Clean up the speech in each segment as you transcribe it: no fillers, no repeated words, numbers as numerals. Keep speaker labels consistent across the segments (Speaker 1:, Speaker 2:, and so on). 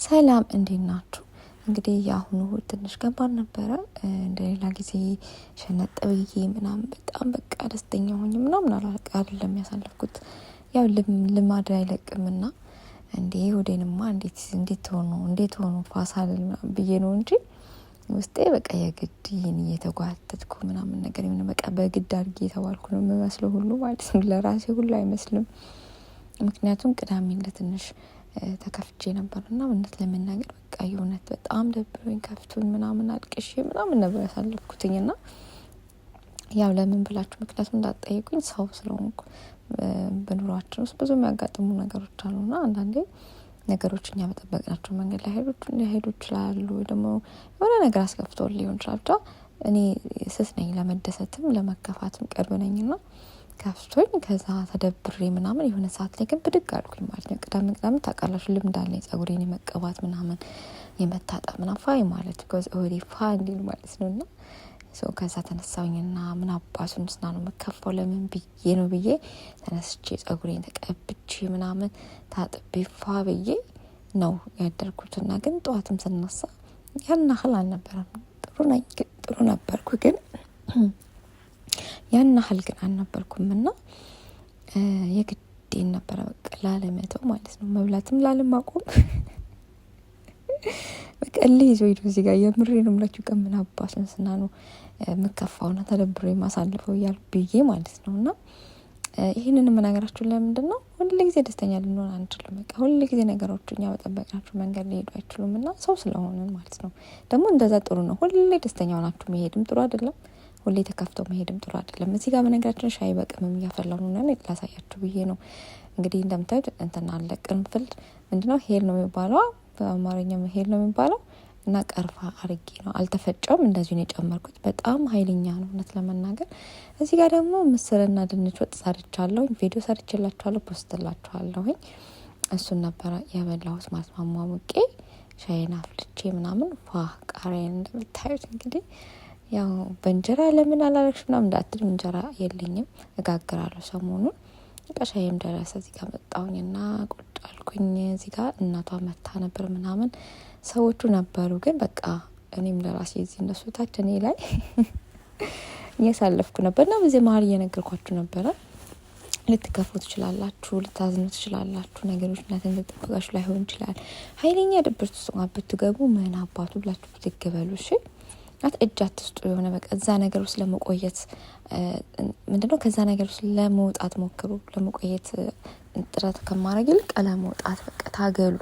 Speaker 1: ሰላም እንዴት ናችሁ? እንግዲህ ያሁኑ ትንሽ ከባድ ነበረ። እንደሌላ ጊዜ ሸነጥ ብዬ ምናምን በጣም በቃ ደስተኛ ሆኜ ምናምን አይደለም ያሳለፍኩት። ያው ልማድ አይለቅምና እንዴ ወዴንማ እንዴት ሆኖ ፋሳል ብዬ ነው እንጂ ውስጤ በቃ የግድ ይሄን እየተጓተትኩ ምናምን ነገር ምን በቃ በግድ አድርጌ የተባልኩ ነው የምመስለው ሁሉ ማለት ነው። ለራሴ ሁሉ አይመስልም። ምክንያቱም ቅዳሜ ለትንሽ ተከፍቼ ነበርና እውነት ለመናገር በቃ የእውነት በጣም ደብሮኝ ከፍቶኝ ምናምን አልቅሼ ምናምን ነበር ያሳለፍኩትኝና ያው ለምን ብላችሁ ምክንያቱም እንዳትጠይቁኝ ሰው ስለሆንኩ በኑሯችን ውስጥ ብዙ የሚያጋጥሙ ነገሮች አሉና አንዳንዴ ነገሮች እኛ በጠበቅናቸው መንገድ ላይ ሄዱ ይችላሉ። ደግሞ የሆነ ነገር አስከፍቶ ሊሆን ይችላል። ብቻ እኔ ስስ ነኝ ለመደሰትም ለመከፋትም ቅርብ ነኝና ከፍቶኝ ከዛ ተደብሬ ምናምን የሆነ ሰዓት ላይ ግን ብድግ አልኩኝ ማለት ነው። ቅዳሜ ታውቃላችሁ ልምድ አለኝ ጸጉሬን የመቀባት ምናምን የመታጠብ ምናምን ፋይ ማለት ኦሬ ፋይ እንዲል ማለት ነውና ከዛ ተነሳሁኝና ምን አባቱን ስና ነው መከፋው ለምን ብዬ ተነስቼ ጸጉሬን ተቀብቼ ምናምን ታጥቤ ፋ ብዬ ነው ያደርኩትና ግን ጠዋትም ስነሳ ያን ያህል አልነበረም። ጥሩ ነበርኩ ግን ያን ያህል ግን አልነበርኩምና የግዴን ነበር በቃ ላለመተው ማለት ነው። መብላትም ላለማቆም በቃ ለይዞ እዚህ ጋር የምሬን ምላችሁ ቀምን አባቱን ስና ነው መከፋውና ተደብሮ ማሳልፈው ያል ብዬ ማለት ነውና ይሄንን መናገራችሁ ለምንድነው ሁሉ ጊዜ ደስተኛ ልንሆን አንችልም። በቃ ሁሉ ጊዜ ነገሮች እኛ በጠበቅናቸው መንገድ ሊሄዱ አይችሉምና ሰው ስለሆነን ማለት ነው። ደግሞ እንደዛ ጥሩ ነው። ሁሉ ደስተኛ ሆናችሁ መሄድም ጥሩ አይደለም። ሁሌ ተከፍተው መሄድም ጥሩ አይደለም። እዚህ ጋር በነገራችን ሻይ በቅመም እያፈላሁ ነው ላሳያችሁ ብዬ ነው። እንግዲህ እንደምታዩት እንትና አለ ቅርንፍል ምንድነው ሄል ነው የሚባለው በአማርኛም ሄል ነው የሚባለው እና ቀርፋ አርጌ ነው አልተፈጨውም እንደዚህ ነው የጨመርኩት። በጣም ኃይለኛ ነው እውነት ለመናገር። እዚህ ጋር ደግሞ ምስርና ድንች ወጥ ሰርቻለሁ። ቪዲዮ ሰርችላችኋለሁ ፖስትላችኋለሁ። እሱን ነበር ያበላሁት ማለት ማሟሙቄ ሻይና አፍልቼ ምናምን ቃሪያን እንደምታዩት እንግዲህ ያው በእንጀራ ለምን አላረክሽ ምናምን እንዳትል እንጀራ የለኝም እጋግራለሁ ሰሞኑን። ሻይም ደረሰ እዚህ ጋር መጣሁኝና ቁጭ አልኩኝ። እዚህ ጋር እናቷ መታ ነበር ምናምን ሰዎቹ ነበሩ ግን በቃ እኔም ለራሴ እዚህ እነሱ ታች እኔ ላይ እያሳለፍኩ ነበርና በዚህ መሀል እየነገርኳችሁ ነበረ። ልትከፉ ትችላላችሁ፣ ልታዝኑ ትችላላችሁ። ነገሮች እንደተጠበቃችሁ ላይሆን ይችላል። ኃይለኛ ድብርት ውስጥ ብትገቡ ምን አባቱ ብላችሁ ብትገበሉ እሺ እጅ አትስጡ። የሆነ በቃ እዛ ነገር ውስጥ ለመቆየት ምንድነው ከዛ ነገር ውስጥ ለመውጣት ሞክሩ። ለመቆየት ጥረት ከማድረግ ይልቅ ለመውጣት በቃ ታገሉ።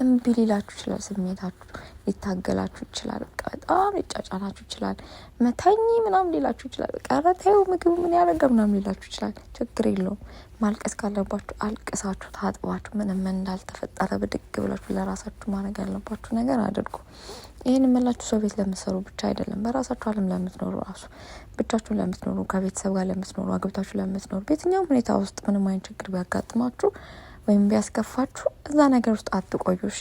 Speaker 1: እምቢ ሊላችሁ ይችላል፣ ስሜታችሁ ሊታገላችሁ ይችላል፣ በቃ በጣም ሊጫጫናችሁ ይችላል፣ መታኝ ምናምን ሊላችሁ ይችላል፣ በቃ ረታዩ ምግብ ምን ያደርጋል ምናምን ሊላችሁ ይችላል። ችግር የለውም። ማልቀስ ካለባችሁ አልቅሳችሁ ታጥባችሁ ምንም እንዳልተፈጠረ ብድግ ብላችሁ ለራሳችሁ ማድረግ ያለባችሁ ነገር አድርጉ። ይሄን የምላችሁ ሰው ቤት ለምትሰሩ ብቻ አይደለም፣ በራሳችሁ ዓለም ለምትኖሩ ራሱ ብቻችሁን ለምትኖሩ፣ ከቤተሰብ ጋር ለምትኖሩ፣ አግብታችሁ ለምትኖሩ፣ በየትኛውም ሁኔታ ውስጥ ምንም አይነት ችግር ቢያጋጥማችሁ ወይም ቢያስከፋችሁ እዛ ነገር ውስጥ አትቆዩ። እሺ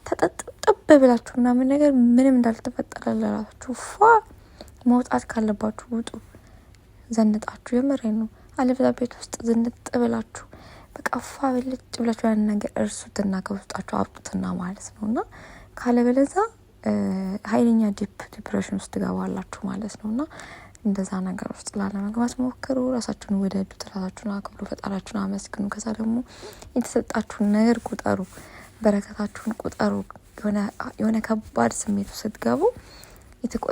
Speaker 1: ተጠጥብ ብላችሁ ምናምን ነገር ምንም እንዳልተፈጠረ ለራሳችሁ መውጣት ካለባችሁ ውጡ። ዘንጣችሁ የምሬን ነው። አለበዛ ቤት ውስጥ ዝንጥ ብላችሁ በቃ ብልጭ ብላችሁ ያን ነገር እርሱትና ከውስጣችሁ አውጡትና ማለት ነውና ካለበለዛ ኃይለኛ ዲፕሬሽን ውስጥ ትገባላችሁ ማለት ነውና እንደዛ ነገር ውስጥ ላለመግባት ሞክሩ። ራሳችሁን ወደዱ፣ ራሳችሁን አክብሩ፣ ፈጣሪያችሁን አመስግኑ። ከዛ ደግሞ የተሰጣችሁን ነገር ቁጠሩ፣ በረከታችሁን ቁጠሩ። የሆነ ከባድ ስሜት ስትገቡ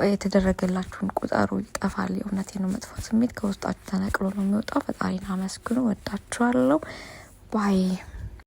Speaker 1: የተደረገላችሁን ቁጠሩ፣ ይጠፋል። የእውነቴን ነው። መጥፎ ስሜት ከውስጣችሁ ተነቅሎ ነው የሚወጣው። ፈጣሪን አመስግኑ። ወዳችኋለሁ። ባይ